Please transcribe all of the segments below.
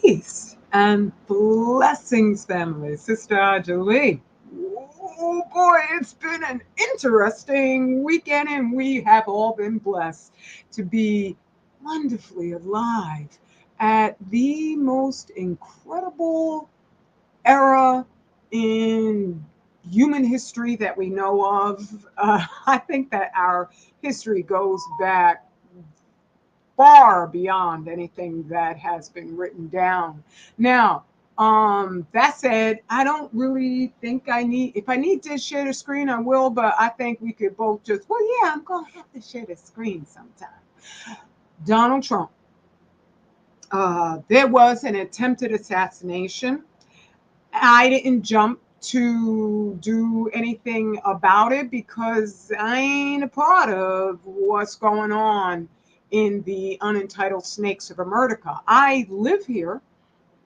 Peace and blessings, family. Sister Jolie. Oh boy, it's been an interesting weekend, and we have all been blessed to be wonderfully alive at the most incredible era in human history that we know of. I think that our history goes back far beyond anything that has been written down. Now, that said, I don't really think I need, if I need to share the screen, I will, but I think we could both just, well, yeah, I'm going to have to share the screen sometime. Donald Trump. There was an attempted assassination. I didn't jump to do anything about it because I ain't a part of what's going on in the unentitled snakes of America. I live here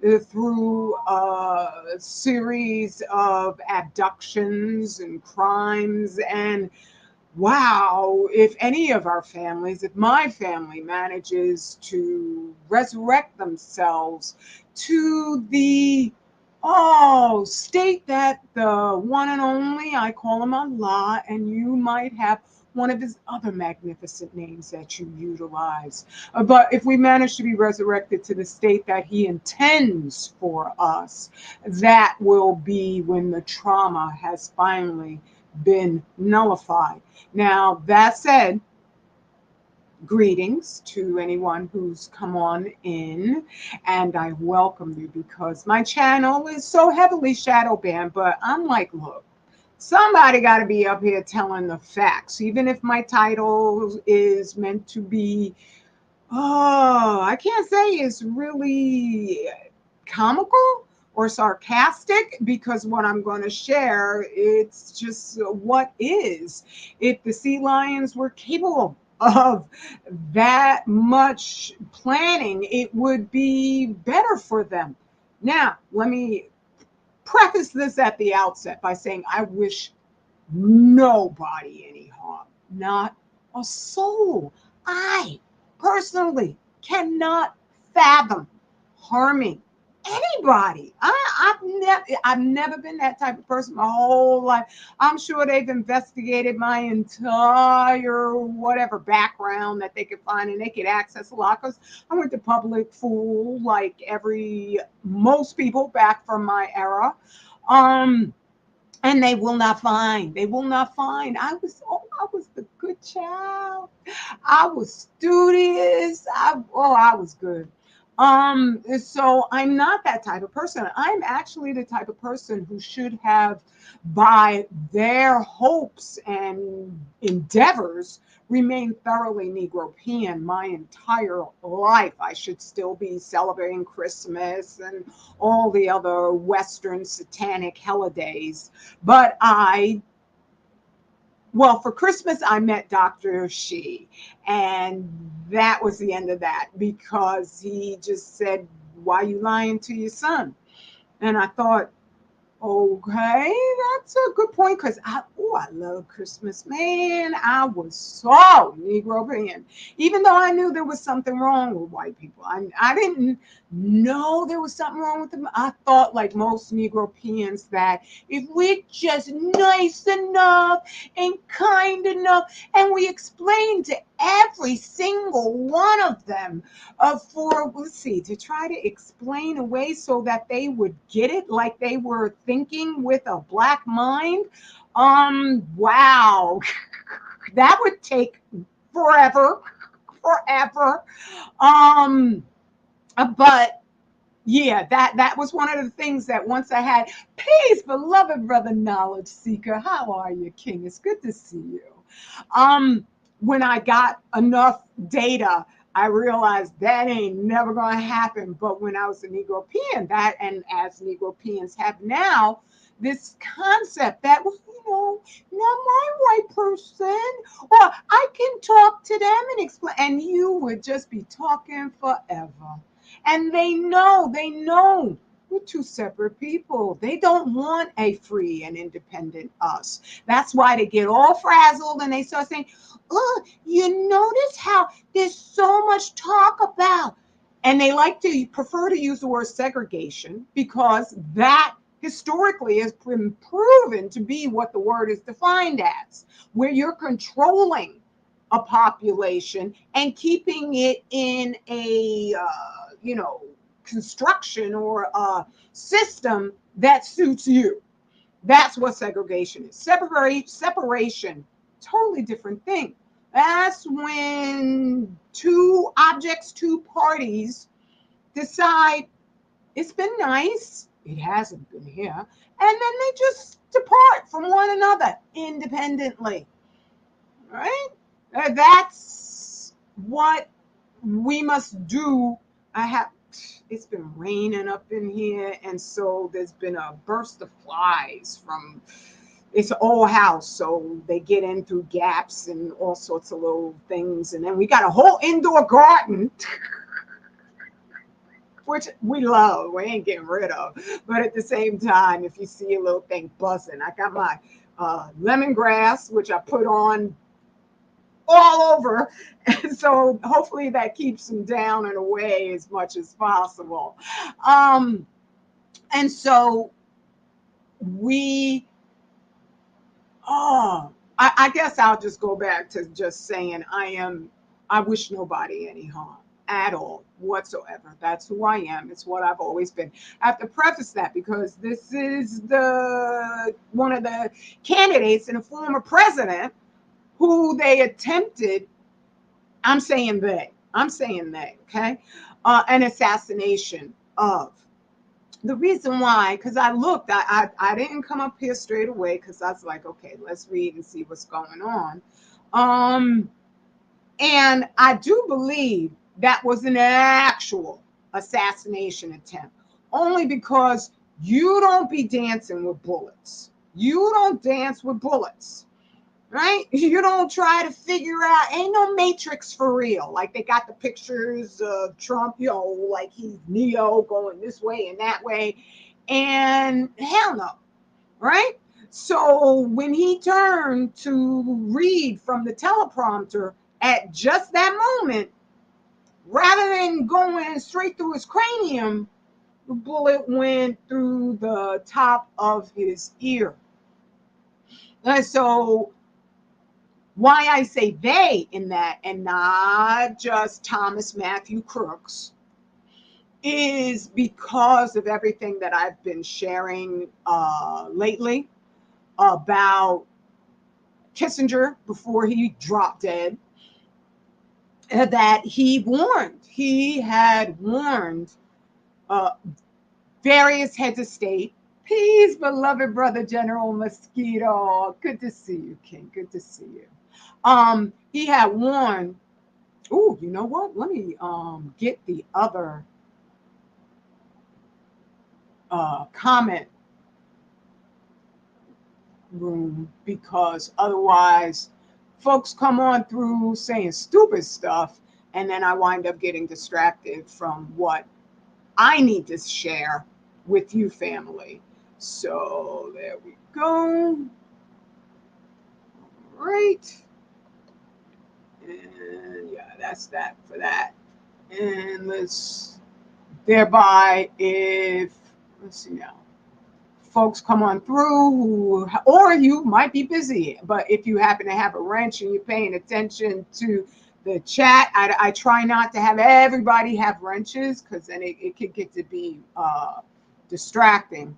through a series of abductions and crimes. And wow, if any of our families, if my family manages to resurrect themselves to the state that the one and only, I call him Allah, and you might have one of his other magnificent names that you utilize. But if we manage to be resurrected to the state that he intends for us, that will be when the trauma has finally been nullified. Now, that said, greetings to anyone who's come on in, and I welcome you because my channel is so heavily shadow banned. But I'm like, look, somebody got to be up here telling the facts, even if my title is meant to be, I can't say it's really comical or sarcastic, because what I'm going to share, it's just what is. If the sea lions were capable of that much planning, it would be better for them. Now, let me preface this at the outset by saying I wish nobody any harm, not a soul. I personally cannot fathom harming anybody. I've never been that type of person my whole life. I'm sure they've investigated my entire whatever background that they could find, and they could access a lot because I went to public school like every most people back from my era. Um, and they will not find. They will not find. I was the good child. I was studious. I was good. So I'm not that type of person. I'm actually the type of person who should have, by their hopes and endeavors, remained thoroughly Negropean my entire life. I should still be celebrating Christmas and all the other Western satanic holidays. But well, for Christmas, I met Dr. Shi, and that was the end of that because he just said, "Why are you lying to your son?" And I thought, okay, that's a good point because I love Christmas, man. I was so Negro, even though I knew there was something wrong with white people. I didn't know there was something wrong with them. I thought, like most Negropeans, that if we're just nice enough and kind enough, and we explained to every single one of them for, let's see, to try to explain away so that they would get it like they were thinking with a black mind. Wow, that would take forever, forever. Um, but yeah, that was one of the things that once I had, peace, beloved brother knowledge seeker. How are you, King? It's good to see you. When I got enough data, I realized that ain't never gonna happen. But when I was a Negropean, that, and as Negropeans have now, this concept that, well, not my white person, or I can talk to them and explain, and you would just be talking forever. And they know we're two separate people. They don't want a free and independent us. That's why they get all frazzled and they start saying, oh, you notice how there's so much talk about And they like to prefer to use the word segregation because that historically has been proven to be what the word is defined as, where you're controlling a population and keeping it in a, construction or a system that suits you. That's what segregation is. Separation, totally different thing. That's when two objects, two parties decide it's been nice, it hasn't been here, and then they just depart from one another independently. Right? That's what we must do. It's been raining up in here, and so there's been a burst of flies from, it's an old house, so they get in through gaps and all sorts of little things. And then we got a whole indoor garden, which we love, we ain't getting rid of. But at the same time, if you see a little thing buzzing, I got my lemongrass, which I put on all over. And so hopefully that keeps them down and away as much as possible. And so we, I guess I'll just go back to just saying I wish nobody any harm at all whatsoever. That's who I am. It's what I've always been. I have to preface that because this is one of the candidates and a former president who they attempted, I'm saying they, okay, an assassination of. The reason why, because I looked, I didn't come up here straight away because I was like, okay, let's read and see what's going on. And I do believe that was an actual assassination attempt, only because you don't be dancing with bullets. You don't dance with bullets. Right? You don't try to figure out, ain't no Matrix for real. Like they got the pictures of Trump, like he's Neo going this way and that way. And hell no. Right? So when he turned to read from the teleprompter at just that moment, rather than going straight through his cranium, the bullet went through the top of his ear. And so why I say they in that and not just Thomas Matthew Crooks is because of everything that I've been sharing lately about Kissinger before he dropped dead, that he had warned various heads of state. Peace, beloved brother General Mosquito. Good to see you, King. Good to see you. He had warned, oh, you know what? Let me get the other comment room, because otherwise folks come on through saying stupid stuff and then I wind up getting distracted from what I need to share with you, family. So there we go. All right. And yeah, that's that for that. And let's let's see now, folks come on through or you might be busy, but if you happen to have a wrench and you're paying attention to the chat, I try not to have everybody have wrenches because then it could get to be distracting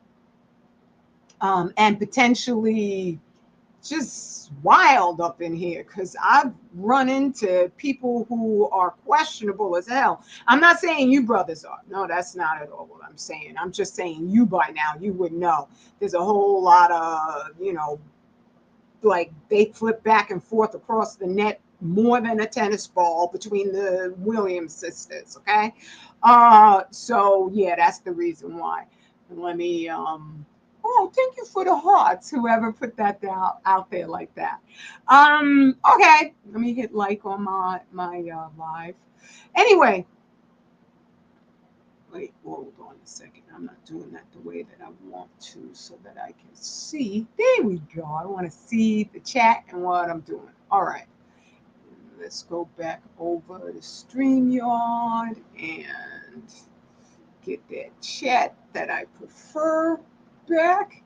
and potentially just wild up in here, because I've run into people who are questionable as hell. I'm not saying you brothers are. No, that's not at all what I'm saying. I'm just saying you by now, you would know. There's a whole lot of, like they flip back and forth across the net more than a tennis ball between the Williams sisters, okay? So yeah, that's the reason why. And let me oh, thank you for the hearts, whoever put that down out there like that. Okay, let me hit like on my live. Anyway, wait, hold on a second. I'm not doing that the way that I want to so that I can see. There we go. I want to see the chat and what I'm doing. All right. Let's go back over to StreamYard and get that chat that I prefer back.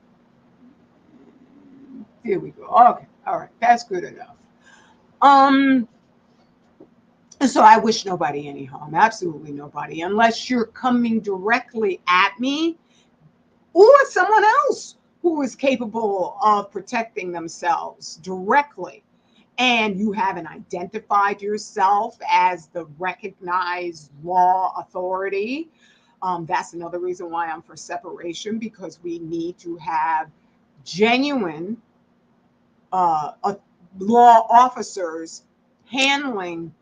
Here we go. Okay. All right. That's good enough. So I wish nobody any harm. Absolutely nobody, unless you're coming directly at me or someone else who is capable of protecting themselves directly, and you haven't identified yourself as the recognized law authority. That's another reason why I'm for separation, because we need to have genuine law officers handling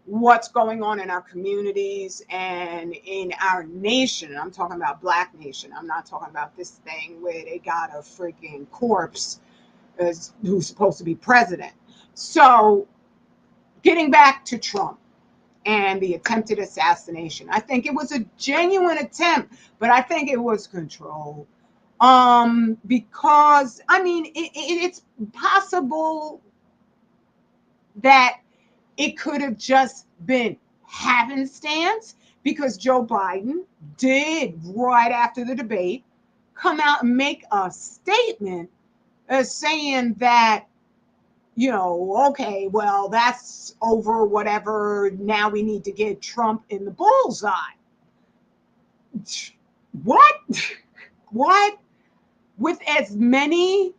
what's going on in our communities and in our nation. I'm talking about Black nation. I'm not talking about this thing where they got a freaking corpse as who's supposed to be president. So getting back to Trump and the attempted assassination, I think it was a genuine attempt, but I think it was controlled. Because I mean, it's possible that it could have just been happenstance, because Joe Biden did, right after the debate, come out and make a statement saying that, you know, okay, well, that's over, whatever. Now we need to get Trump in the bullseye. What? What? With as many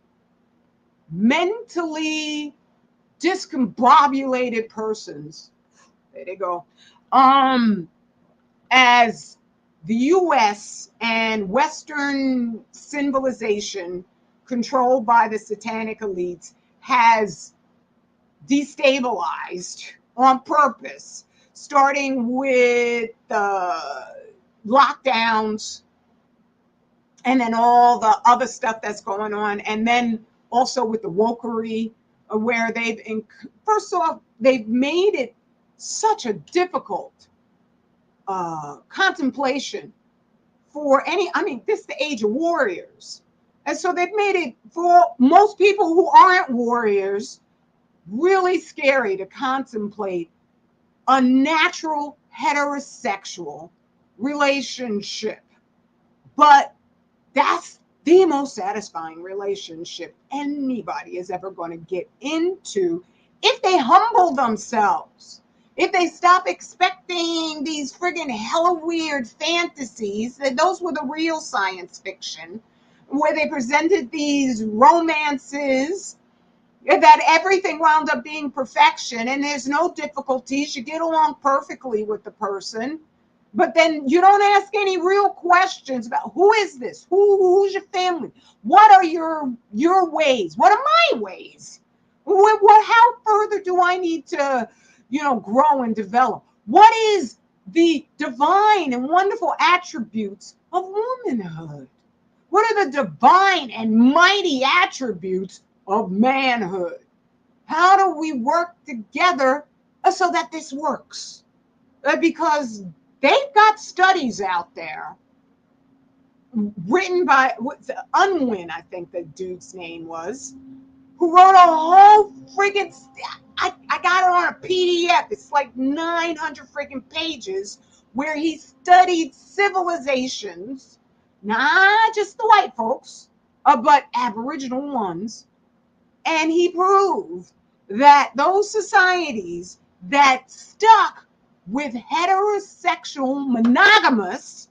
mentally discombobulated persons, there they go, as the US and Western civilization, controlled by the satanic elites, has destabilized on purpose, starting with the lockdowns and then all the other stuff that's going on, and then also with the wokery, where first off, they've made it such a difficult contemplation for this is the age of warriors. And so they've made it, for most people who aren't warriors, really scary to contemplate a natural heterosexual relationship. But that's the most satisfying relationship anybody is ever going to get into if they humble themselves. If they stop expecting these friggin' hella weird fantasies, that those were the real science fiction, where they presented these romances that everything wound up being perfection and there's no difficulties. You get along perfectly with the person, but then you don't ask any real questions about who is this? Who's your family? What are your ways? What are my ways? How further do I need to, grow and develop? What is the divine and wonderful attributes of womanhood? What are the divine and mighty attributes of manhood? How do we work together so that this works? Because they've got studies out there written by Unwin, I think the dude's name was, who wrote a whole friggin' I got it on a PDF. It's like 900 friggin' pages, where he studied civilizations, not just the white folks, but Aboriginal ones. And he proved that those societies that stuck with heterosexual monogamous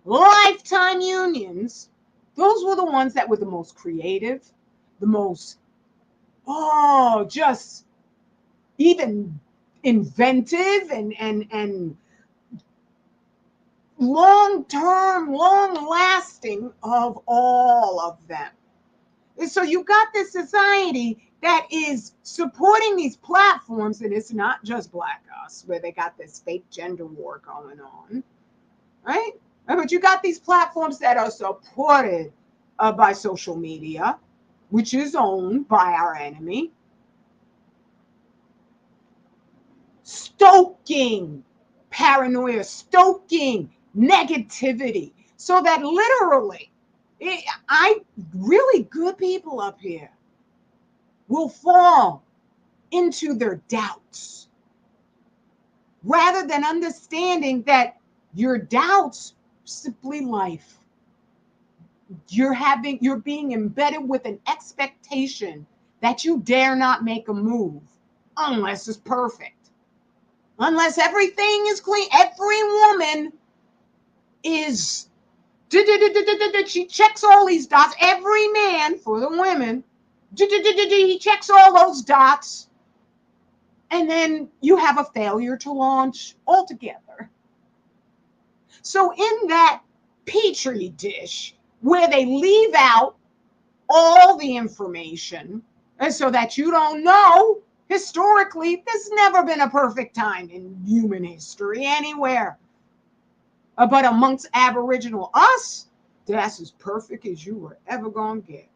lifetime unions, those were the ones that were the most creative, the most, just even inventive and long-term, long-lasting of all of them. And so you got this society that is supporting these platforms, and it's not just Black us, where they got this fake gender war going on, right? But you got these platforms that are supported by social media, which is owned by our enemy, stoking paranoia, stoking negativity, so that literally, really good people up here will fall into their doubts, rather than understanding that Your doubts simply life. You're being embedded with an expectation that you dare not make a move unless it's perfect. Unless everything is clean. Every woman is, she checks all these dots. Every man, for the women, he checks all those dots. And then you have a failure to launch altogether. So in that petri dish where they leave out all the information, and so that you don't know, historically, there's never been a perfect time in human history anywhere. But amongst Aboriginal us, that's as perfect as you were ever going to get.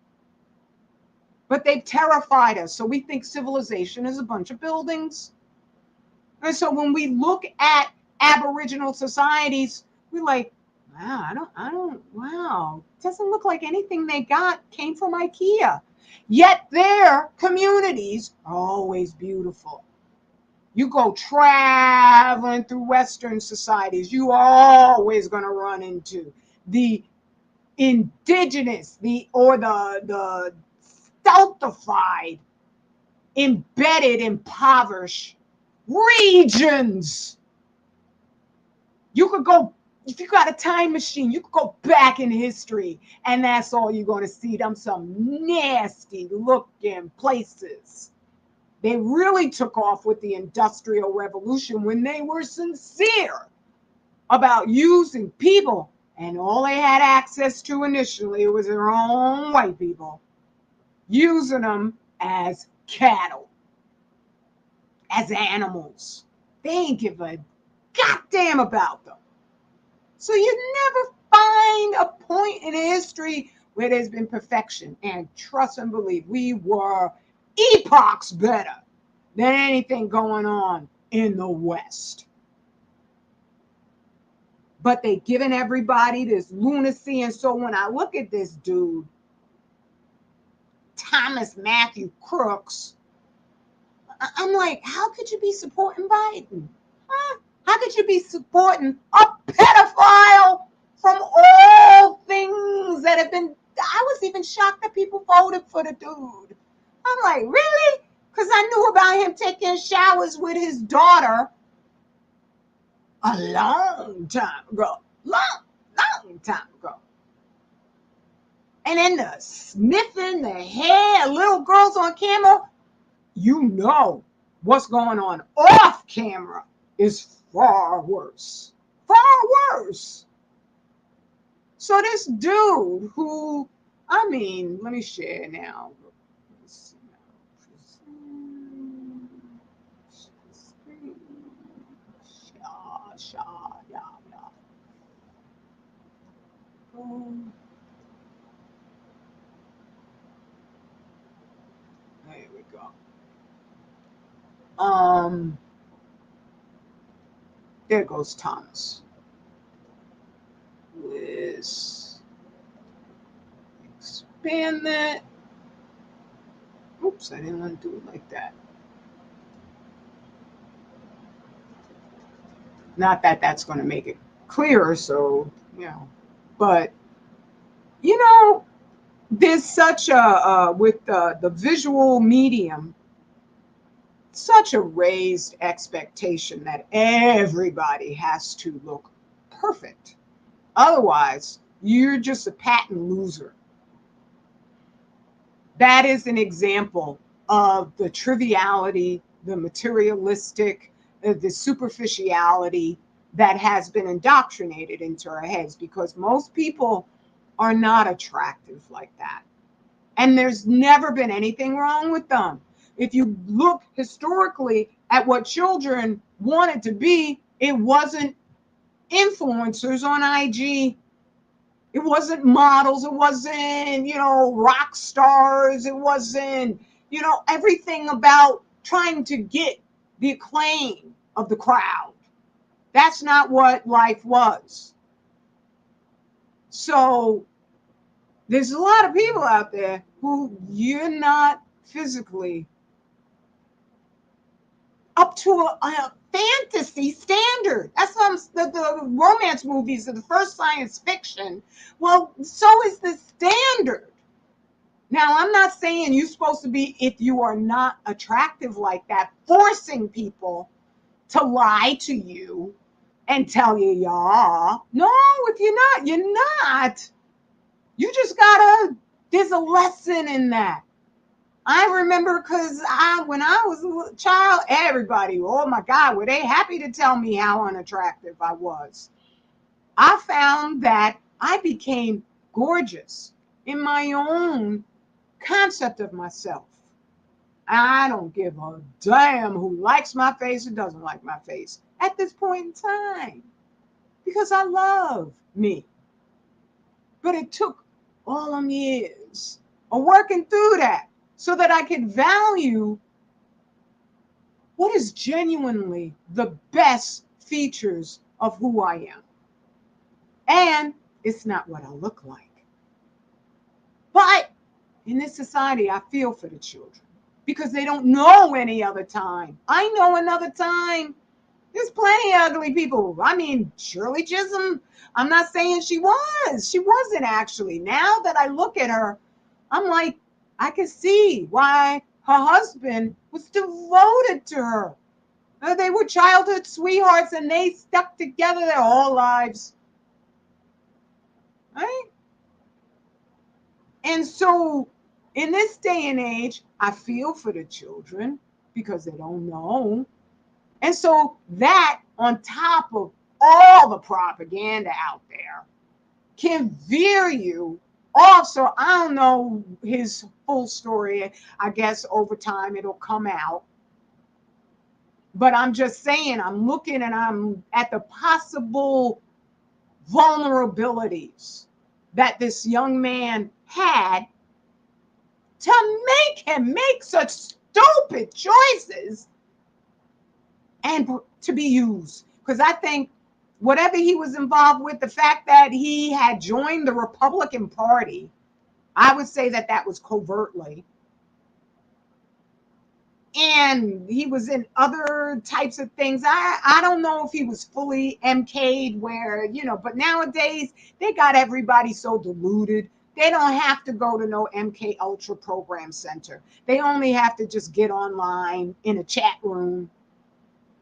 But they've terrified us. So we think civilization is a bunch of buildings. And so when we look at Aboriginal societies, we're like, wow, wow, doesn't look like anything they got came from IKEA. Yet their communities are always beautiful. You go traveling through Western societies, you are always going to run into the indigenous, the stultified, embedded, impoverished regions. You could go, if you got a time machine, you could go back in history, and that's all you're going to see. Them some nasty looking places. They really took off with the Industrial Revolution when they were sincere about using people, and all they had access to initially was their own white people, using them as cattle, as animals. They ain't give a goddamn about them. So you never find a point in history where there's been perfection. And trust and believe, we were epochs better than anything going on in the West. But they've given everybody this lunacy. And so when I look at this dude, Thomas Matthew Crooks, I'm like, how could you be supporting Biden? Huh? How could you be supporting a pedophile from all things that have been? I was even shocked that people voted for the dude. I'm like, really? Because I knew about him taking showers with his daughter a long time ago. Long time ago. And then the sniffing, the hair, little girls on camera. You know what's going on off camera is far worse. Far worse. So this dude who, I mean, let me share now. There we go. There goes Thomas. Let's expand that. Oops, I didn't want to do it like that. Not that that's going to make it clearer, so, you know, but, you know, there's such a, with the visual medium, such a raised expectation that everybody has to look perfect. Otherwise, you're just a patent loser. That is an example of the triviality, the materialistic, the superficiality that has been indoctrinated into our heads, because most people are not attractive like that. And there's never been anything wrong with them. If you look historically at what children wanted to be, it wasn't influencers on IG. It wasn't models. It wasn't, you know, rock stars. It wasn't, you know, everything about trying to get the acclaim of the crowd. That's not what life was. So there's a lot of people out there who you're not physically up to a fantasy standard. That's the romance movies are the first science fiction. Well, so is the standard. Now, I'm not saying you're supposed to be, if you are not attractive like that, forcing people to lie to you and tell you, yeah. No, if you're not, you're not. You just gotta, there's a lesson in that. I remember because when I was a child, everybody, oh my God, were they happy to tell me how unattractive I was. I found that I became gorgeous in my own concept of myself. I don't give a damn who likes my face or doesn't like my face at this point in time because I love me. But it took all them years of working through that so that I could value what is genuinely the best features of who I am. And it's not what I look like. But in this society, I feel for the children because they don't know any other time. I know another time. There's plenty of ugly people. I mean, Shirley Chisholm, I'm not saying she was. She wasn't actually. Now that I look at her, I'm like, I can see why her husband was devoted to her. They were childhood sweethearts and they stuck together their whole lives. Right? And so in this day and age, I feel for the children because they don't know. And so that on top of all the propaganda out there can veer you off. So I don't know his full story. I guess over time it'll come out. But I'm just saying, I'm looking and I'm at the possible vulnerabilities that this young man had to make him make such stupid choices and to be used. Because I think whatever he was involved with, the fact that he had joined the Republican Party, I would say that that was covertly. And he was in other types of things. I don't know if he was fully MK'd where, but nowadays they got everybody so deluded. They don't have to go to no MK Ultra program center. They only have to just get online in a chat room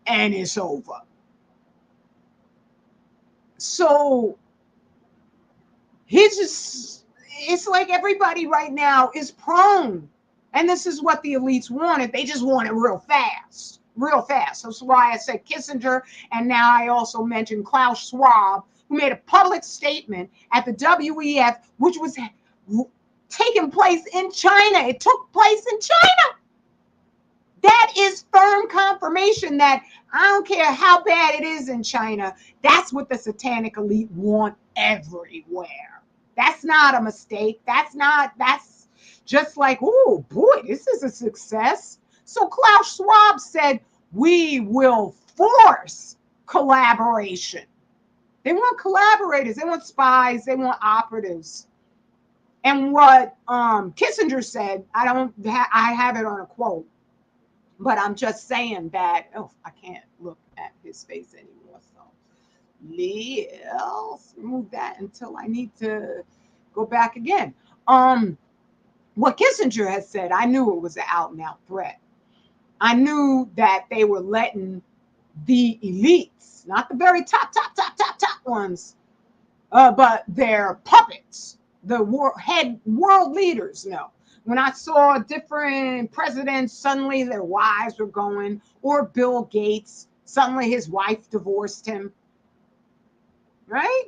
and it's over. So it's like everybody right now is prone. And this is what the elites wanted. They just want it real fast, real fast. That's why I said Kissinger. And now I also mentioned Klaus Schwab, who made a public statement at the WEF, which was taking place in China. It took place in China. That is firm confirmation that I don't care how bad it is in China. That's what the satanic elite want everywhere. That's not a mistake. That's just like, oh boy, this is a success. So Klaus Schwab said, we will force collaboration. They want collaborators. They want spies. They want operatives. And what Kissinger said, I have it on a quote, but I'm just saying that, I can't look at his face anymore. So let's remove that until I need to go back again. What Kissinger has said, I knew it was an out and out threat. I knew that they were letting the elites, not the very top ones, but their puppets, the head world leaders know. When I saw different presidents, suddenly their wives were going, or Bill Gates, suddenly his wife divorced him, right?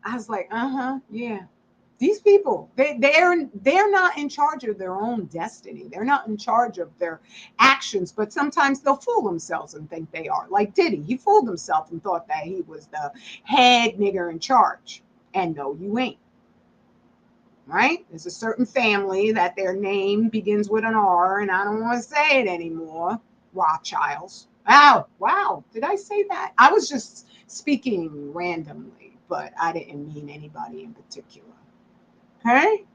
I was like, yeah. These people, they're not in charge of their own destiny. They're not in charge of their actions, but sometimes they'll fool themselves and think they are. Like Diddy, he fooled himself and thought that he was the head nigger in charge. And no, you ain't. Right? There's a certain family that their name begins with an R, and I don't want to say it anymore. Rothschilds. Oh, wow. Did I say that? I was just speaking randomly, but I didn't mean anybody in particular. Okay?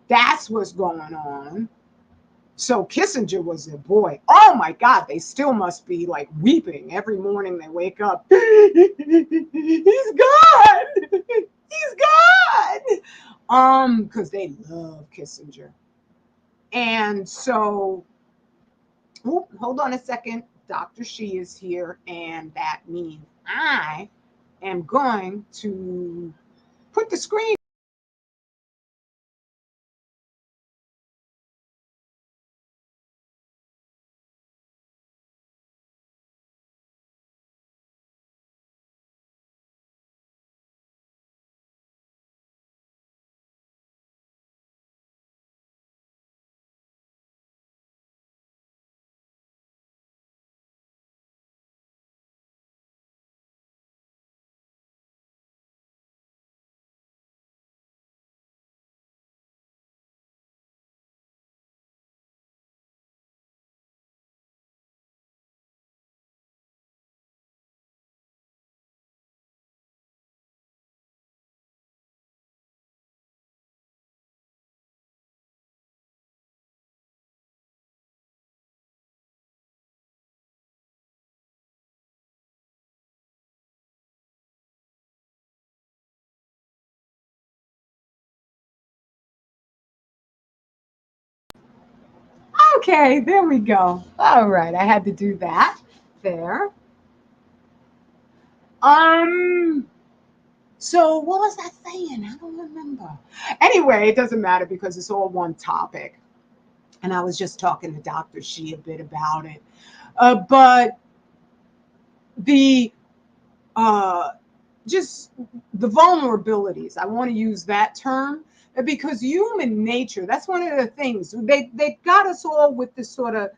That's what's going on. So Kissinger was their boy. Oh my God, they still must be like weeping every morning they wake up. He's gone. He's gone. Because they love Kissinger. And so, hold on a second. Dr. She is here, and that means I am going to put the screen. Okay, there we go. All right, I had to do that. There. Um, so what was I saying? I don't remember. Anyway, it doesn't matter because it's all one topic. And I was just talking to Dr. She a bit about it. But the uh, just the vulnerabilities, I want to use that term because human nature, that's one of the things. They got us all with this sort of,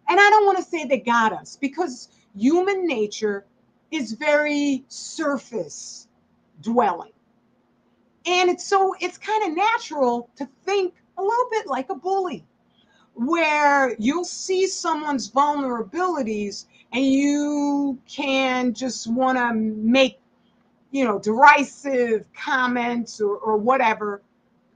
and I don't want to say they got us because human nature is very surface dwelling. And it's kind of natural to think a little bit like a bully, where you'll see someone's vulnerabilities and you can just want to make, derisive comments or whatever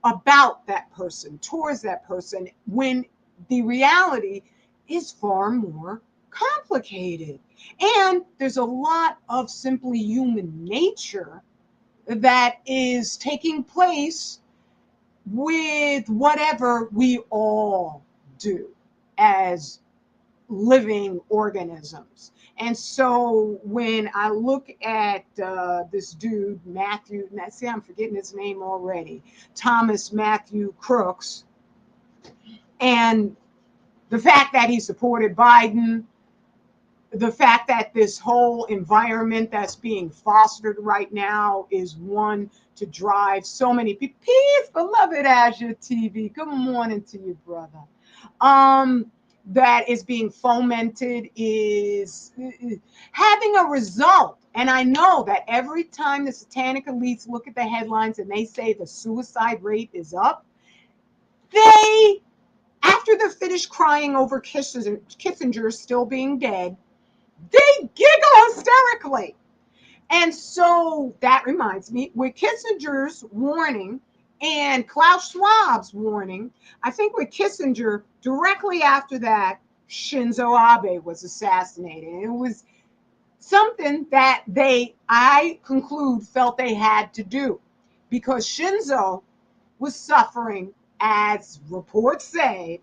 about that person, towards that person, when the reality is far more complicated. And there's a lot of simply human nature that is taking place with whatever we all do as living organisms. And so when I look at this dude, Matthew, see, I'm forgetting his name already, Thomas Matthew Crooks, and the fact that he supported Biden, the fact that this whole environment that's being fostered right now is one to drive so many people. Peace, beloved Azure TV. Good morning to you, brother. That is being fomented is having a result. And I know that every time the satanic elites look at the headlines and they say the suicide rate is up, they, after they're finished crying over Kissinger still being dead, they giggle hysterically. And so that reminds me, with Kissinger's warning and Klaus Schwab's warning, I think with Kissinger, directly after that, Shinzo Abe was assassinated. And it was something that I conclude, felt they had to do because Shinzo was suffering, as reports say,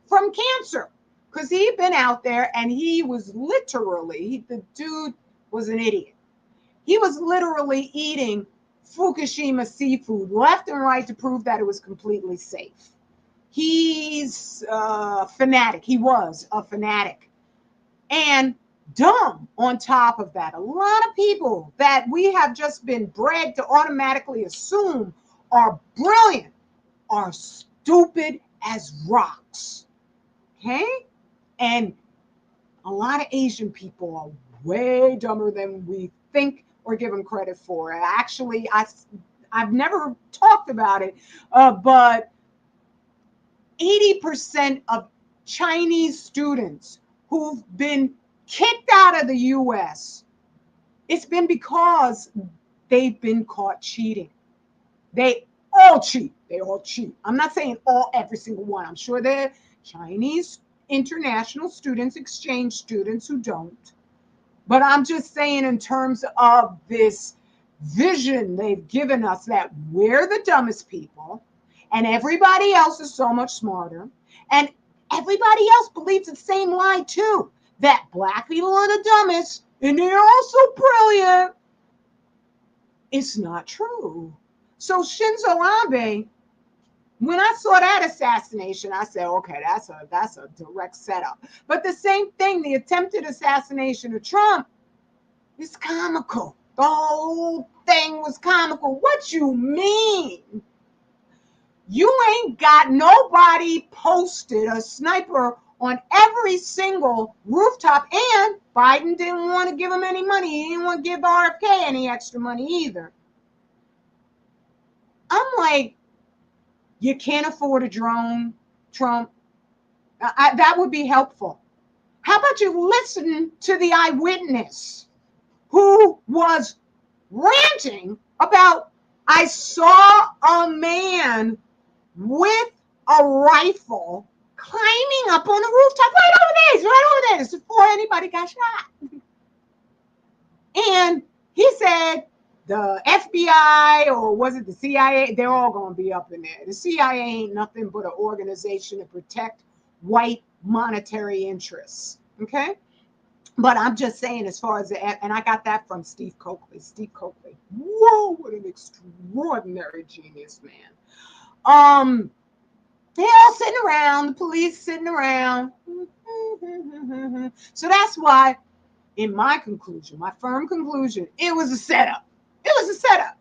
from cancer because he'd been out there and he was literally, the dude was an idiot. He was literally eating Fukushima seafood left and right to prove that it was completely safe. He's a fanatic. He was a fanatic. And dumb on top of that. A lot of people that we have just been bred to automatically assume are brilliant are stupid as rocks. Okay? And a lot of Asian people are way dumber than we think or give them credit for. Actually, I've never talked about it, but 80% of Chinese students who've been kicked out of the US, it's been because they've been caught cheating. They all cheat. They all cheat. I'm not saying every single one. I'm sure there Chinese international students, exchange students who don't. But I'm just saying, in terms of this vision they've given us that we're the dumbest people and everybody else is so much smarter, and everybody else believes the same lie too, that black people are the dumbest and they're also brilliant. It's not true. So Shinzo Abe, when I saw that assassination, I said, okay, that's a direct setup. But the same thing, the attempted assassination of Trump, is comical. The whole thing was comical. What you mean? You ain't got nobody posted a sniper on every single rooftop, and Biden didn't want to give him any money. He didn't want to give RFK any extra money either. I'm like, you can't afford a drone, Trump. That would be helpful. How about you listen to the eyewitness who was ranting about, I saw a man with a rifle climbing up on the rooftop right over there. He's right over there. This is before anybody got shot. And he said the FBI, or was it the CIA? They're all going to be up in there. The CIA ain't nothing but an organization to protect white monetary interests. Okay? But I'm just saying, as far as and I got that from Steve Coakley. Steve Coakley. Whoa, what an extraordinary genius, man. They're all sitting around, the police sitting around. So that's why, in my conclusion, my firm conclusion, it was a setup. It was a setup.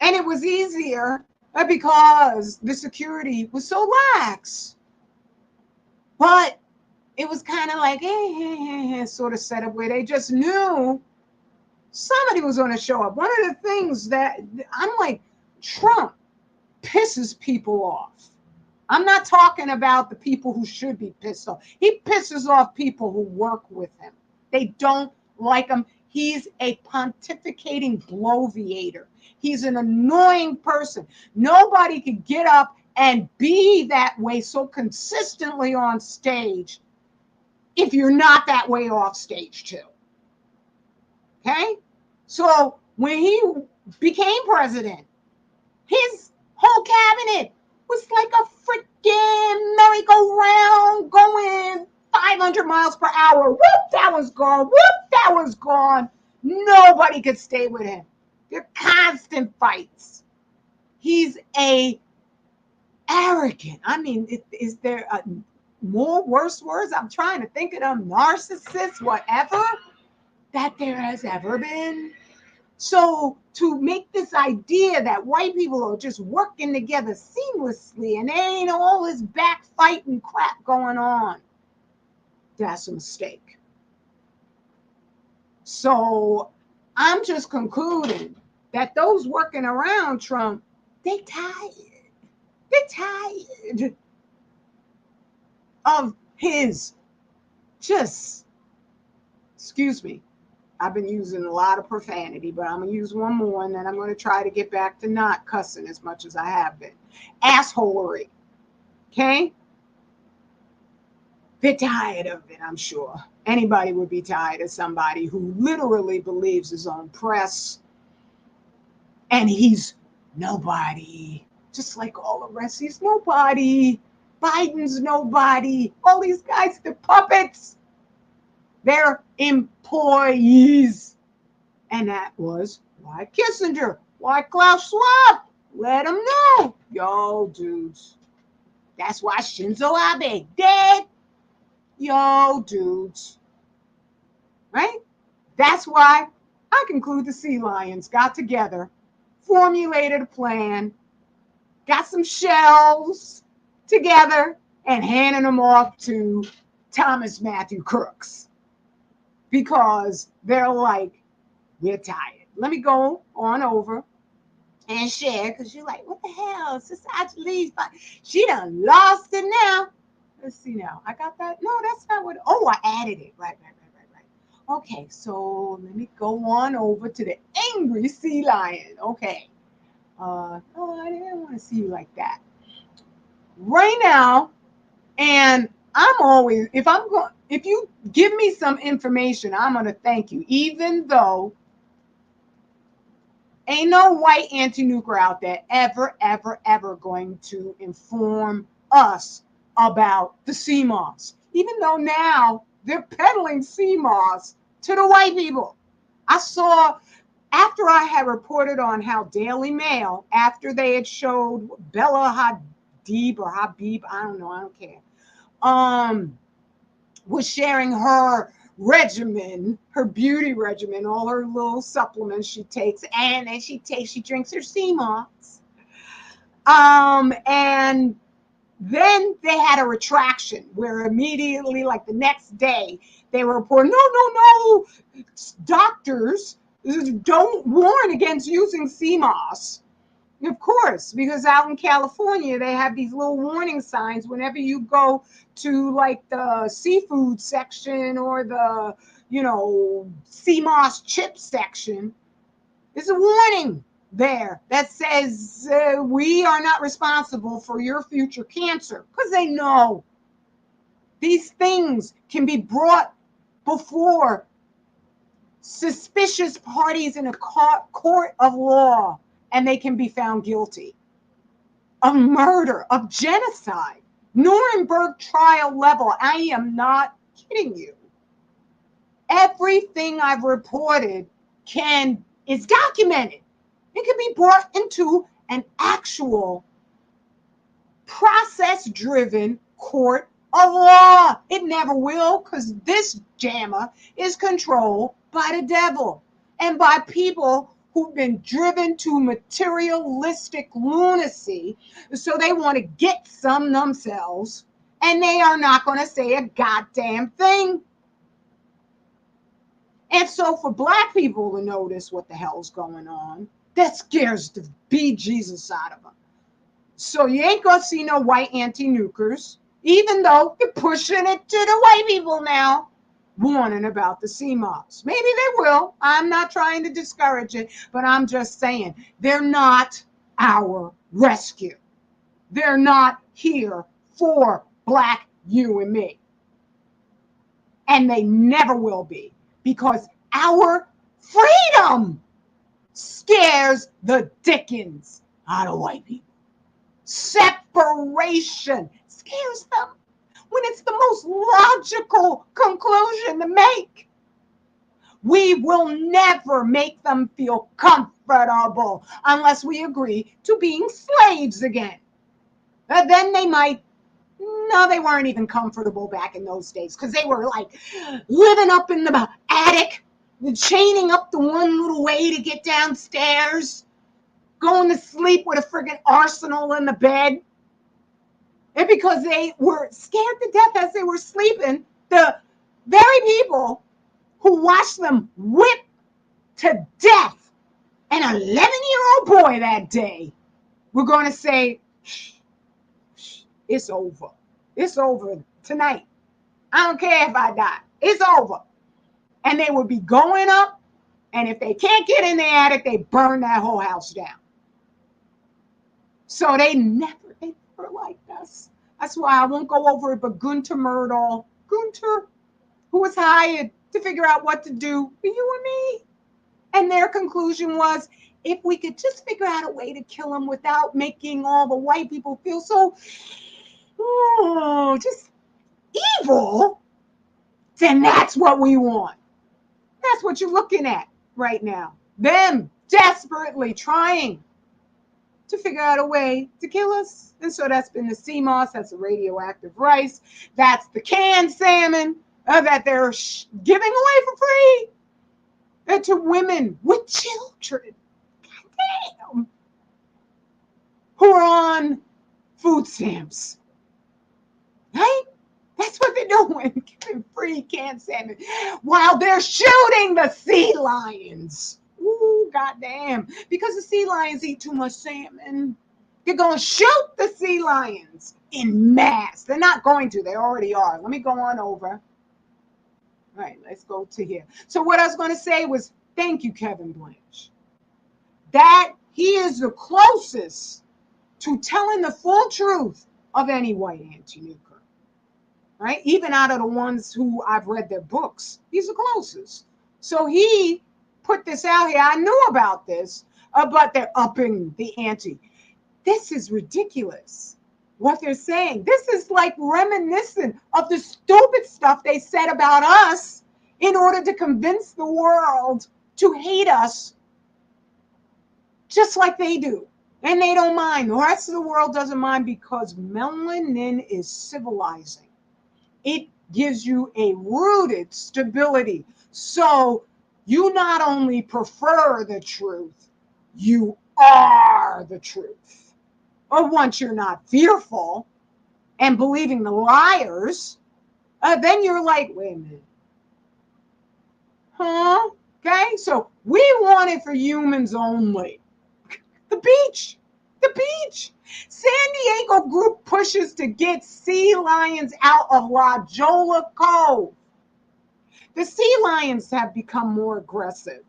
And it was easier because the security was so lax. But it was kind of like, sort of setup where they just knew somebody was going to show up. One of the things that I'm like, Trump pisses people off. I'm not talking about the people who should be pissed off. He pisses off people who work with him. They don't like him. He's a pontificating bloviator. He's an annoying person. Nobody could get up and be that way so consistently on stage if you're not that way off stage too. Okay? So when he became president, his whole cabinet was like a freaking merry-go-round going 500 miles per hour. Whoop, that was gone. Whoop, that was gone. Nobody could stay with him. They're constant fights. He's a arrogant. I mean, is there a more worse words? I'm trying to think of them. Narcissist, whatever, that there has ever been. So to make this idea that white people are just working together seamlessly and there ain't all this backfighting crap going on, that's a mistake. So I'm just concluding that those working around Trump, they tired. They're tired of his just, excuse me, I've been using a lot of profanity, but I'm going to use one more, and then I'm going to try to get back to not cussing as much as I have been. Assholery. Okay? They're tired of it, I'm sure. Anybody would be tired of somebody who literally believes his own press, and he's nobody. Just like all the rest, he's nobody. Biden's nobody. All these guys, they're puppets. They're employees. And that was why Kissinger, why Klaus Schwab, let them know. Yo, dudes. That's why Shinzo Abe dead. Yo, dudes. Right? That's why I conclude the Sea Lions got together, formulated a plan, got some shells together, and handing them off to Thomas Matthew Crooks. Because they're like, we're tired. Let me go on over and share, because you're like, what the hell? Sister Achilles, she done lost it now. Let's see now. I got that. No, that's not what. Oh, I added it. Right. Okay, so let me go on over to the angry sea lion. Okay. Oh, I didn't want to see you like that. right now. And I'm always, if you give me some information, I'm going to thank you, even though ain't no white anti-nuker out there ever going to inform us about the CMOS. Even though now they're peddling CMOS to the white people. I saw, after I had reported on how Daily Mail, after they had showed Bella Hadid or Habib, I don't know, I don't care, was sharing her regimen, her beauty regimen, all her little supplements she takes, and then she drinks her sea moss. And then they had a retraction where immediately, like the next day, they were reporting, no, doctors don't warn against using sea moss. Of course, because out in California, they have these little warning signs whenever you go to like the seafood section or the, sea moss chip section. There's a warning there that says we are not responsible for your future cancer, because they know these things can be brought before suspicious parties in a court of law, and they can be found guilty of murder, of genocide, Nuremberg trial level. I am not kidding you. Everything I've reported is documented. It can be brought into an actual process-driven court of law. It never will, because this jammer is controlled by the devil and by people who've been driven to materialistic lunacy, so they want to get some themselves, and they are not going to say a goddamn thing. And so for black people to notice what the hell's going on, that scares the bejesus out of them. So you ain't going to see no white anti-nukers, even though they're pushing it to the white people now, warning about the CMOS. Maybe they will. I'm not trying to discourage it, but I'm just saying they're not our rescue. They're not here for black you and me. And they never will be, because our freedom scares the dickens out of white people. Separation scares them when it's the most logical conclusion to make. We will never make them feel comfortable unless we agree to being slaves again. Then they might. No, they weren't even comfortable back in those days, because they were like living up in the attic, chaining up the one little way to get downstairs, going to sleep with a friggin' arsenal in the bed. And because they were scared to death as they were sleeping, the very people who watched them whip to death an 11-year-old boy that day were going to say, it's over. It's over tonight. I don't care if I die. It's over. And they would be going up, and if they can't get in the attic, they burn that whole house down. So they never liked us. That's why I won't go over it, but Gunter Myrdal, who was hired to figure out what to do for you and me. And their conclusion was, if we could just figure out a way to kill him without making all the white people feel so, just evil, then that's what we want. That's what you're looking at right now. Them desperately trying to figure out a way to kill us. And so that's been the CMOS, that's the radioactive rice, that's the canned salmon that they're giving away for free to women with children. Goddamn. Who are on food stamps. Right? That's what they're doing, giving free canned salmon while they're shooting the sea lions. Ooh, goddamn. Because the sea lions eat too much salmon. They're going to shoot the sea lions in mass. They're not going to. They already are. Let me go on over. All right, let's go to here. So what I was going to say was, thank you, Kevin Blanche. That he is the closest to telling the full truth of any white anti-nuker, right? Even out of the ones who I've read their books, he's the closest. So he put this out here. I knew about this, but they're upping the ante. This is ridiculous, what they're saying. This is like reminiscent of the stupid stuff they said about us in order to convince the world to hate us just like they do. And they don't mind. The rest of the world doesn't mind because melanin is civilizing. It gives you a rooted stability. So you not only prefer the truth, you are the truth. But once you're not fearful and believing the liars, then you're like, wait a minute. Huh? Okay, so we want it for humans only. The beach. The beach. San Diego group pushes to get sea lions out of La Jolla Cove. The sea lions have become more aggressive,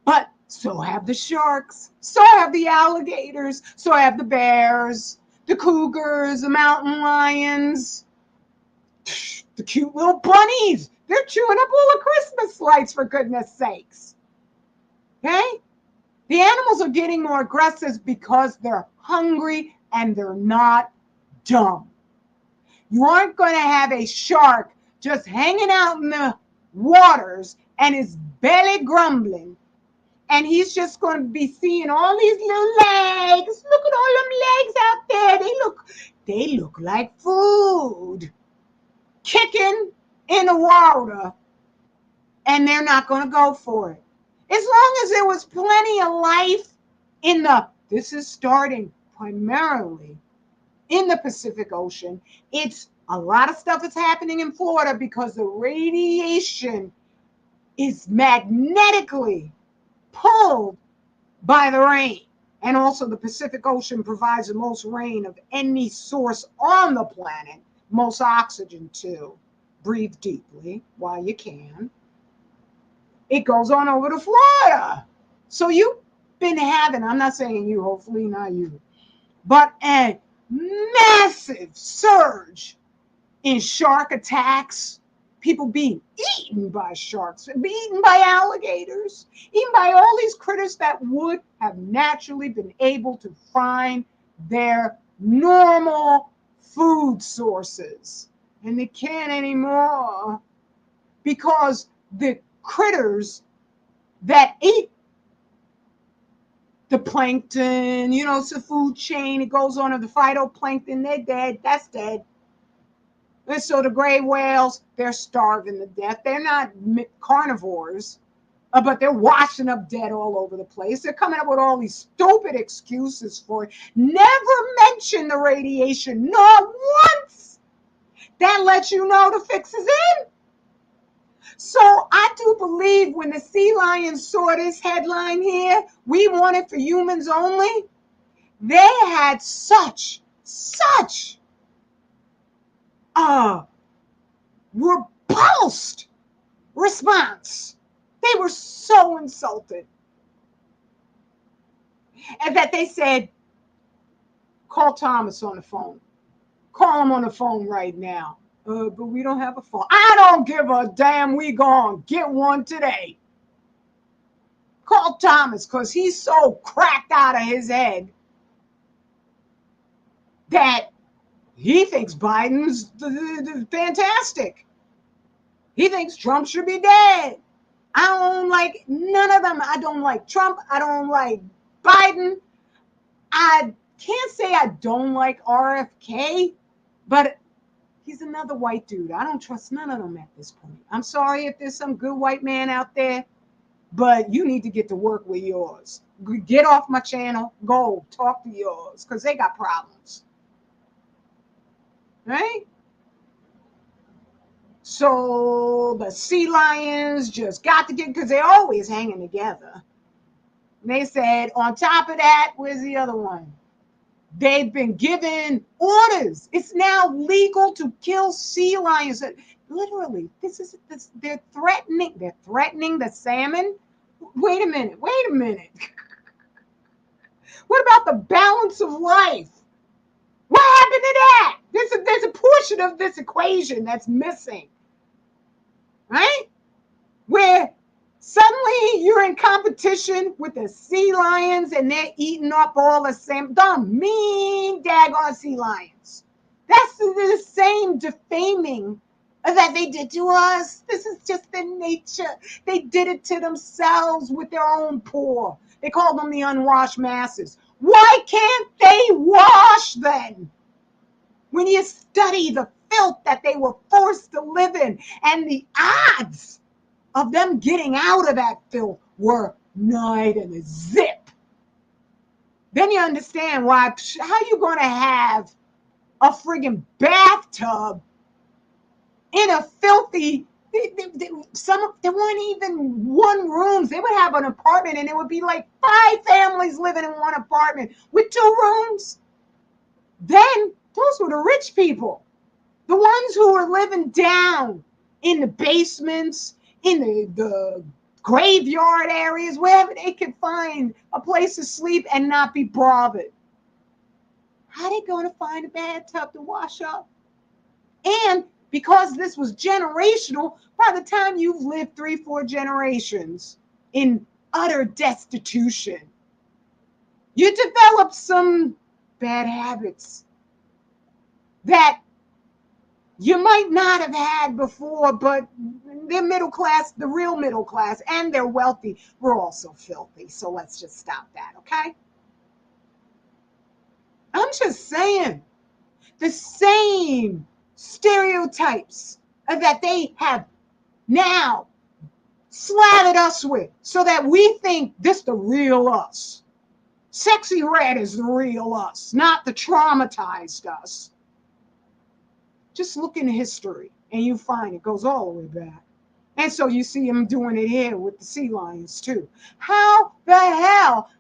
but so have the sharks, so have the alligators, so have the bears, the cougars, the mountain lions, the cute little bunnies. They're chewing up all the Christmas lights, for goodness sakes. Okay? The animals are getting more aggressive because they're hungry and they're not dumb. You aren't going to have a shark just hanging out in the waters and his belly grumbling. And he's just going to be seeing all these little legs. Look at all them legs out there. They look like food. Kicking in the water. And they're not going to go for it. As long as there was plenty of life in this is starting primarily in the Pacific Ocean. It's a lot of stuff that's happening in Florida because the radiation is magnetically pulled by the rain. And also the Pacific Ocean provides the most rain of any source on the planet, most oxygen too. Breathe deeply while you can. It goes on over to Florida. So you've been having, I'm not saying you, hopefully not you, but a massive surge in shark attacks. People being eaten by sharks, eaten by alligators, eaten by all these critters that would have naturally been able to find their normal food sources. And they can't anymore because the critters that eat the plankton, it's a food chain. It goes on to the phytoplankton. They're dead. That's dead. And so the gray whales, they're starving to death. They're not carnivores, but they're washing up dead all over the place. They're coming up with all these stupid excuses for it. Never mention the radiation, not once. That lets you know the fix is in. So I do believe when the sea lions saw this headline here, we want it for humans only, they had such a repulsed response. They were so insulted. And that they said, call Thomas on the phone. Call him on the phone right now. But we don't have a phone. I don't give a damn. We gonna get one today. Call Thomas because he's so cracked out of his head that he thinks Biden's fantastic. He thinks Trump should be dead. I don't like none of them. I don't like Trump. I don't like Biden. I can't say I don't like RFK, but he's another white dude. I don't trust none of them at this point. I'm sorry if there's some good white man out there, but you need to get to work with yours. Get off my channel. Go talk to yours because they got problems. Right? So the sea lions just got to get, because they're always hanging together. And they said, on top of that, where's the other one? They've been given orders. It's now legal to kill sea lions. Literally, they're threatening the salmon. Wait a minute. What about the balance of life? What happened to that? There's a portion of this equation that's missing, right? Where suddenly you're in competition with the sea lions and they're eating up all the same dumb, mean, daggone sea lions. That's the same defaming that they did to us. This is just their nature. They did it to themselves with their own poor. They called them the unwashed masses. Why can't they wash then? When you study the filth that they were forced to live in and the odds of them getting out of that filth were night and a zip, then you understand why. How you going to have a friggin' bathtub in a filthy, there weren't even one rooms. They would have an apartment and it would be like 5 families living in one apartment with 2 rooms. Then those were the rich people, the ones who were living down in the basements, in the graveyard areas, wherever they could find a place to sleep and not be bothered. How are they going to find a bathtub to wash up? And because this was generational, by the time you've lived 3-4 generations in utter destitution, you develop some bad habits that you might not have had before, but they're middle class, the real middle class, and they're wealthy. We're also filthy. So let's just stop that, okay? I'm just saying, the same stereotypes that they have now slathered us with so that we think this the real us. Sexy Red is the real us, not the traumatized us. Just look in history and you find it goes all the way back. And so you see him doing it here with the sea lions too. How the hell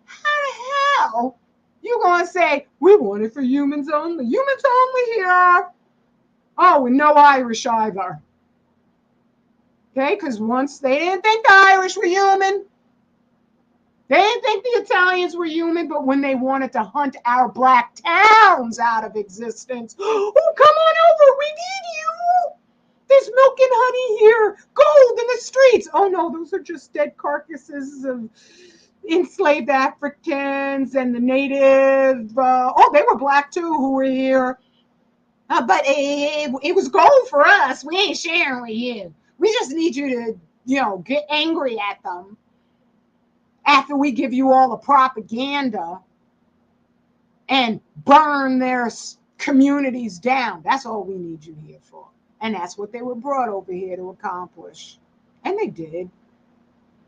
you gonna say we want it for humans only? Humans only here. Oh, and no Irish either. Okay, because once they didn't think the Irish were human. They didn't think the Italians were human, but when they wanted to hunt our black towns out of existence, oh, come on over, we need you. There's milk and honey here, gold in the streets. Oh no, those are just dead carcasses of enslaved Africans and the native. They were black too who were here. But it was gold for us. We ain't sharing with you. We just need you to, get angry at them after we give you all the propaganda and burn their communities down. That's all we need you here for. And that's what they were brought over here to accomplish. And they did.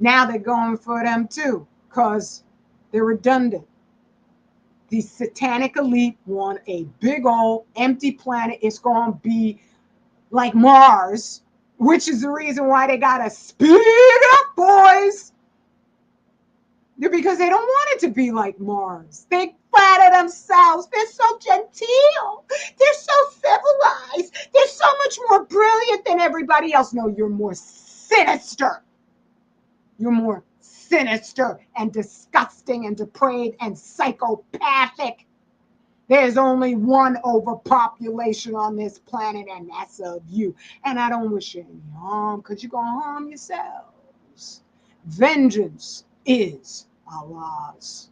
Now they're going for them too, because they're redundant. The satanic elite want a big old empty planet. It's going to be like Mars, which is the reason why they got to speed up, boys. Because they don't want it to be like Mars. They flatter themselves. They're so genteel. They're so civilized. They're so much more brilliant than everybody else. No, you're more sinister. You're more sinister and disgusting and depraved and psychopathic. There's only one overpopulation on this planet, and that's of you. And I don't wish you any harm, because you're going to harm yourselves. Vengeance is Allah's.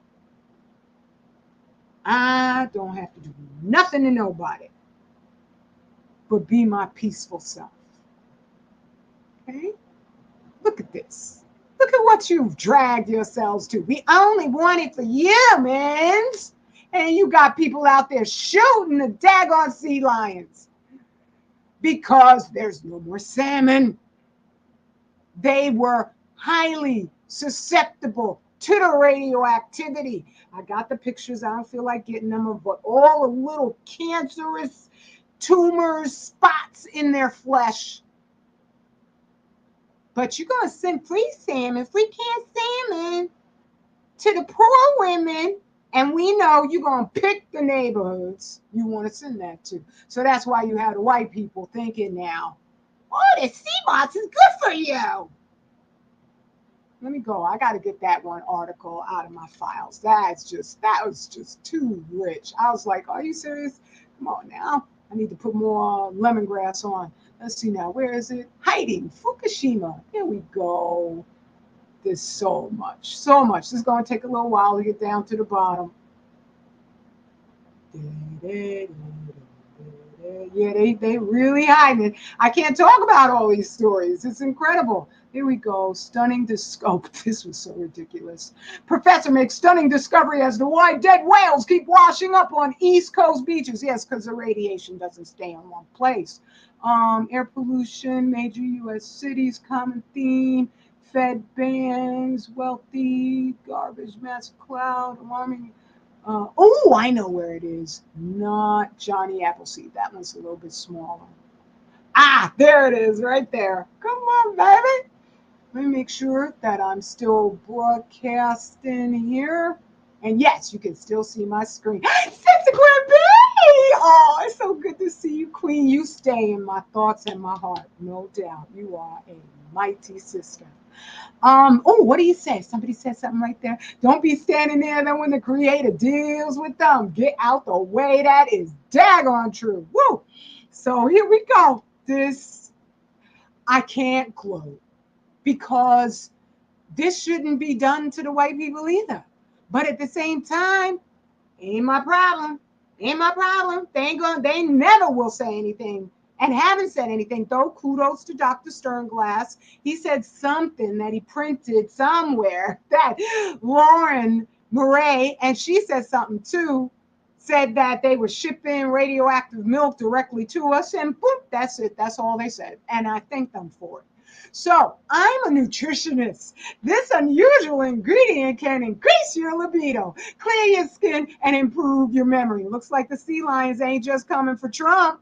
I don't have to do nothing to nobody but be my peaceful self. Okay? Look at this. Look at what you've dragged yourselves to. We only want it for humans. And you got people out there shooting the daggone sea lions because there's no more salmon. They were highly susceptible to the radioactivity. I got the pictures. I don't feel like getting them, but all the little cancerous tumors, spots in their flesh. But you're going to send free salmon, free canned salmon to the poor women. And we know you're going to pick the neighborhoods you want to send that to. So that's why you have the white people thinking now, oh, this sea moss is good for you. Let me go. I got to get that one article out of my files. That was just too rich. I was like, are you serious? Come on now. I need to put more lemongrass on. Let's see now. Where is it? Hiding. Fukushima. Here we go. There's so much. So much. This is going to take a little while to get down to the bottom. Yeah, they really hiding it. I can't talk about all these stories. It's incredible. Here we go. Stunning discovery. This was so ridiculous. Professor makes stunning discovery as to why dead whales keep washing up on East Coast beaches. Yes, because the radiation doesn't stay in one place. Air pollution, major U.S. cities, common theme, Fed bans, wealthy, garbage, massive cloud, alarming. Oh, I know where it is. Not Johnny Appleseed. That one's a little bit smaller. Ah, there it is, right there. Come on, baby. Let me make sure that I'm still broadcasting here. And yes, you can still see my screen. Sister Gwen, oh, it's so good to see you, Queen. You stay in my thoughts and my heart, no doubt. You are a mighty sister. Oh, what do you say? Somebody said something right there. Don't be standing there then when the creator deals with them. Get out the way. That is daggone true. Woo! So here we go. This, I can't gloat because this shouldn't be done to the white people either. But at the same time, ain't my problem. Ain't my problem. They never will say anything and haven't said anything. Though kudos to Dr. Sternglass. He said something that he printed somewhere that Lauren Murray, and she said something too, said that they were shipping radioactive milk directly to us, and boom, that's it. That's all they said. And I thank them for it. So I'm a nutritionist. This unusual ingredient can increase your libido, clear your skin, and improve your memory. Looks like the sea lions ain't just coming for Trump.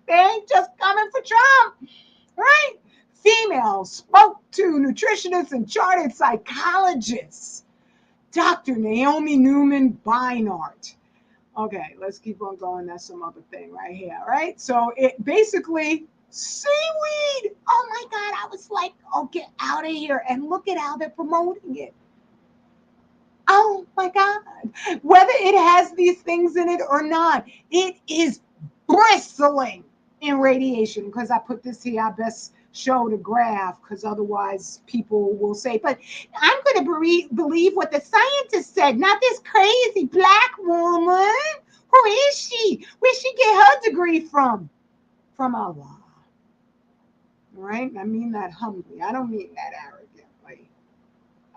They ain't just coming for Trump, right? Females spoke to nutritionists and charted psychologists. Dr. Naomi Newman Beinart. Okay, let's keep on going. That's some other thing right here, right? So it basically seaweed. Oh my God, I was like, oh, get out of here. And look at how they're promoting it. Oh my God. Whether it has these things in it or not, it is bristling in radiation. Because I put this here, I best show the graph because otherwise people will say, but I'm going to believe what the scientist said, not this crazy black woman. Who is she? Where'd she get her degree from? From Allah. Right? I mean that humbly. I don't mean that arrogantly.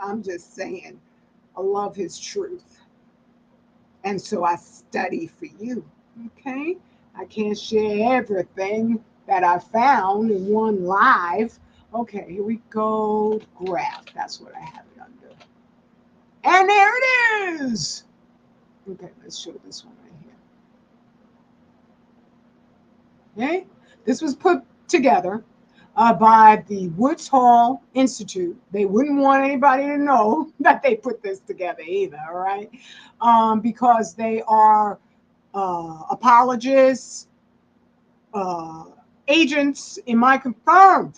I'm just saying I love his truth. And so I study for you. Okay? I can't share everything that I found in one live. Okay, here we go. Graph. That's what I have it under. And there it is. Okay, let's show this one right here. Okay? This was put together by the Woods Hole Institute. They wouldn't want anybody to know that they put this together either, all right? Because they are apologists, agents in my firm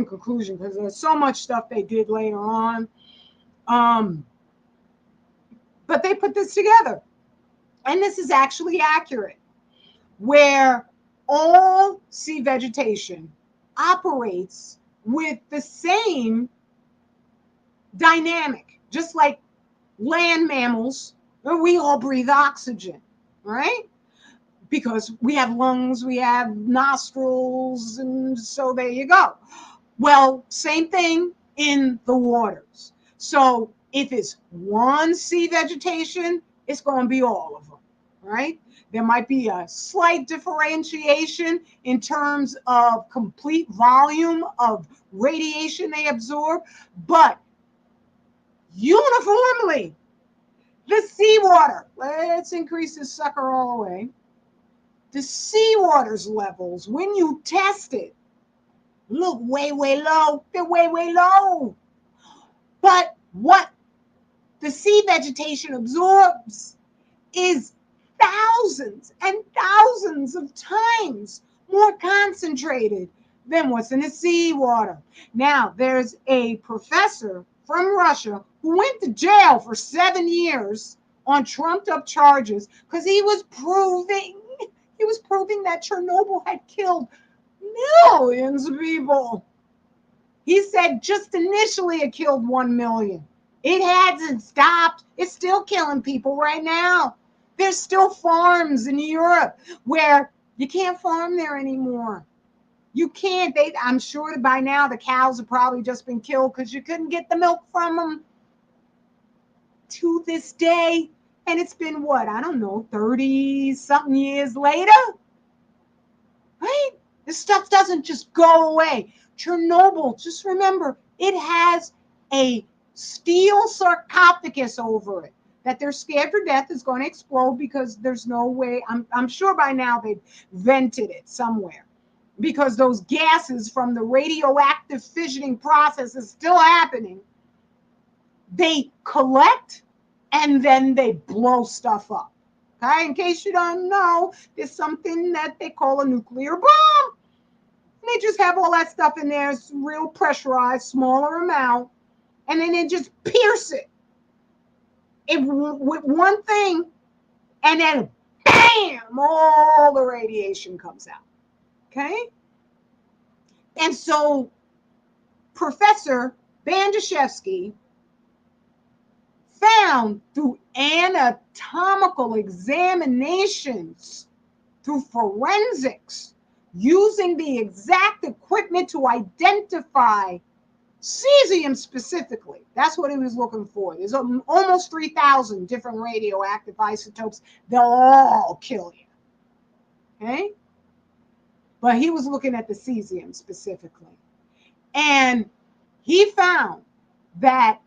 conclusion, because there's so much stuff they did later on. But they put this together. And this is actually accurate, where all sea vegetation operates with the same dynamic, just like land mammals. We all breathe oxygen, right? Because we have lungs, we have nostrils, and so there you go. Well, same thing in the waters. So if it's one sea vegetation, it's going to be all of them, right? There might be a slight differentiation in terms of complete volume of radiation they absorb, but uniformly, the seawater, let's increase this sucker all the way. The seawater's levels, when you test it, look way, way low. They're way, way low. But what the sea vegetation absorbs is thousands and thousands of times more concentrated than what's in the seawater. Now, there's a professor from Russia who went to jail for 7 years on trumped up charges because he was proving He was proving that Chernobyl had killed millions of people. He said just initially it killed 1 million. It hasn't stopped. It's still killing people right now. There's still farms in Europe where you can't farm there anymore. You can't. I'm sure that by now the cows have probably just been killed because you couldn't get the milk from them to this day. And it's been what? I don't know, 30 something years later. Right? This stuff doesn't just go away. Chernobyl, just remember, it has a steel sarcophagus over it that they're scared to death is going to explode because there's no way. I'm sure by now they've vented it somewhere because those gases from the radioactive fissioning process is still happening. They collect and then they blow stuff up. Okay, in case you don't know, there's something that they call a nuclear bomb. And they just have all that stuff in there. It's real pressurized, smaller amount, and then they just pierce it with one thing, and then bam, all the radiation comes out. Okay? And so Professor Bandashevsky found through anatomical examinations, through forensics, using the exact equipment to identify cesium specifically. That's what he was looking for. There's almost 3,000 different radioactive isotopes. They'll all kill you. Okay? But he was looking at the cesium specifically. And he found that,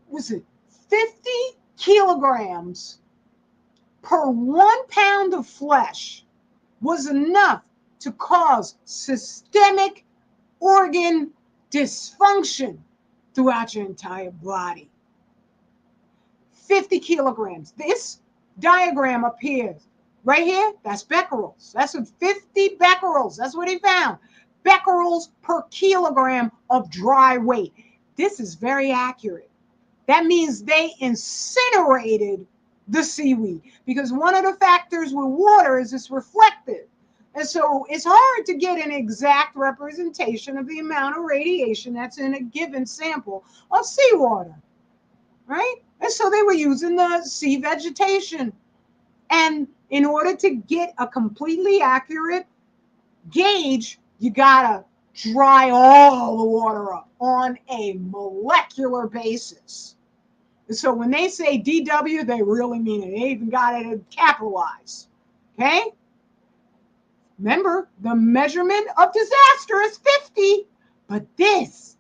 was it 50 kilograms per 1 pound of flesh was enough to cause systemic organ dysfunction throughout your entire body. 50 kilograms. This diagram appears right here. That's becquerels. That's what 50 becquerels. That's what he found. Becquerels per kilogram of dry weight. This is very accurate. That means they incinerated the seaweed because one of the factors with water is it's reflective. And so it's hard to get an exact representation of the amount of radiation that's in a given sample of seawater, right? And so they were using the sea vegetation. And in order to get a completely accurate gauge, you gotta dry all the water up on a molecular basis. So when they say DW, they really mean it. They even got it capitalized. Okay? Remember, the measurement of disaster is 50. But this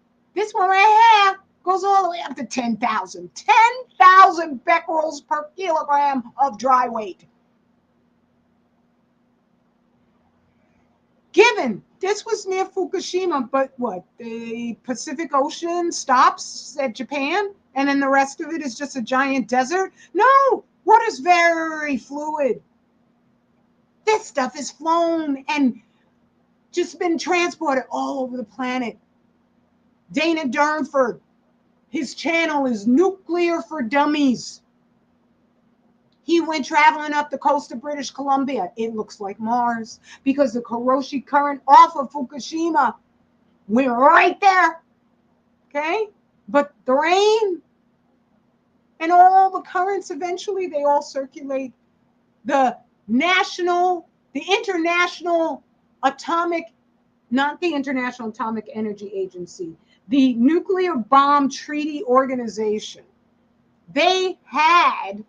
one right here goes all the way up to 10,000. 10,000 becquerels per kilogram of dry weight. Given this was near Fukushima, but what? The Pacific Ocean stops at Japan? And then the rest of it is just a giant desert? No, water's very fluid. This stuff is flown and just been transported all over the planet. Dana Durnford, his channel is Nuclear for Dummies. He went traveling up the coast of British Columbia. It looks like Mars because the Kuroshio current off of Fukushima went right there. Okay? But the rain and all the currents, eventually they all circulate. The International Atomic, not the International Atomic Energy Agency, the Nuclear Bomb Treaty Organization, they had,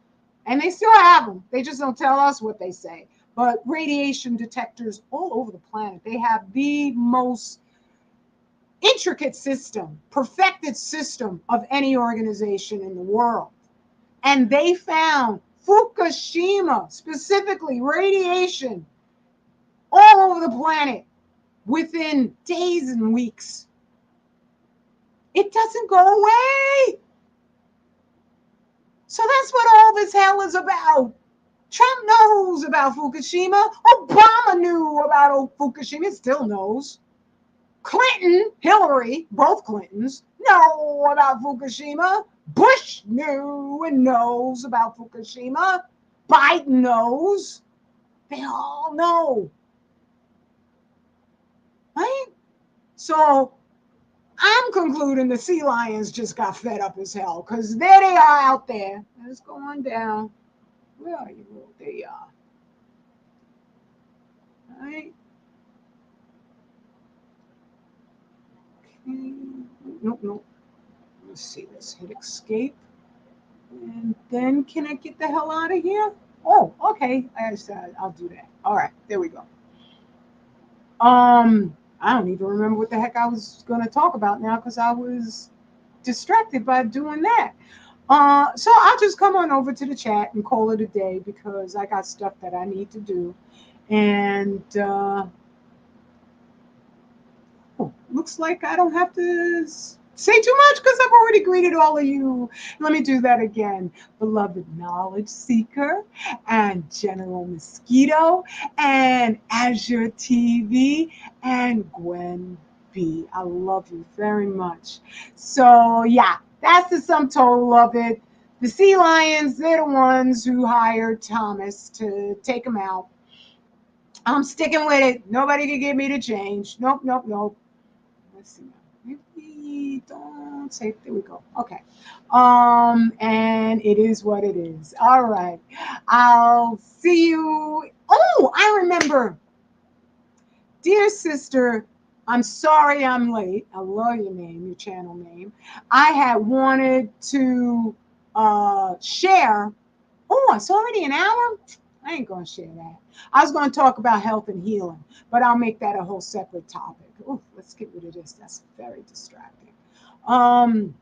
and they still have them, they just don't tell us what they say, but radiation detectors all over the planet. They have the most intricate system, perfected system of any organization in the world. And they found Fukushima, specifically radiation, all over the planet within days and weeks. It doesn't go away. So that's what all this hell is about. Trump knows about Fukushima. Obama knew about Fukushima, still knows. Clinton, Hillary, both Clintons, know about Fukushima. Bush knew and knows about Fukushima. Biden knows. They all know. Right? So I'm concluding the sea lions just got fed up as hell because there they are out there. It's going down. Where are you? Oh, there you are. All right. Okay. Nope, nope. Let's see. Let's hit escape. And then can I get the hell out of here? Oh, okay. I said I'll do that. All right. There we go. I don't even remember what the heck I was going to talk about now because I was distracted by doing that. So I'll just come on over to the chat and call it a day because I got stuff that I need to do. And looks like I don't have to say too much because I've already greeted all of you. Let me do that again. Beloved Knowledge Seeker and General Mosquito and Azure TV and Gwen B. I love you very much. So yeah, that's the sum total of it. The sea lions, they're the ones who hired Thomas to take them out. I'm sticking with it. Nobody can get me to change. Nope, nope, nope. Let's see. Maybe don't say. There we go. Okay. And it is what it is. All right. I'll see you. Oh, I remember. Dear sister, I'm sorry I'm late. I love your name, your channel name. I had wanted to share. Oh, it's already an hour? I ain't going to share that. I was going to talk about health and healing, but I'll make that a whole separate topic. Ooh, let's get rid of this. That's very distracting. Okay,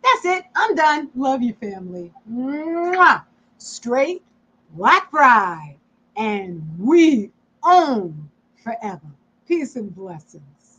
that's it. I'm done. Love you, family. Mwah. Straight black pride, and we own forever. Peace and blessings.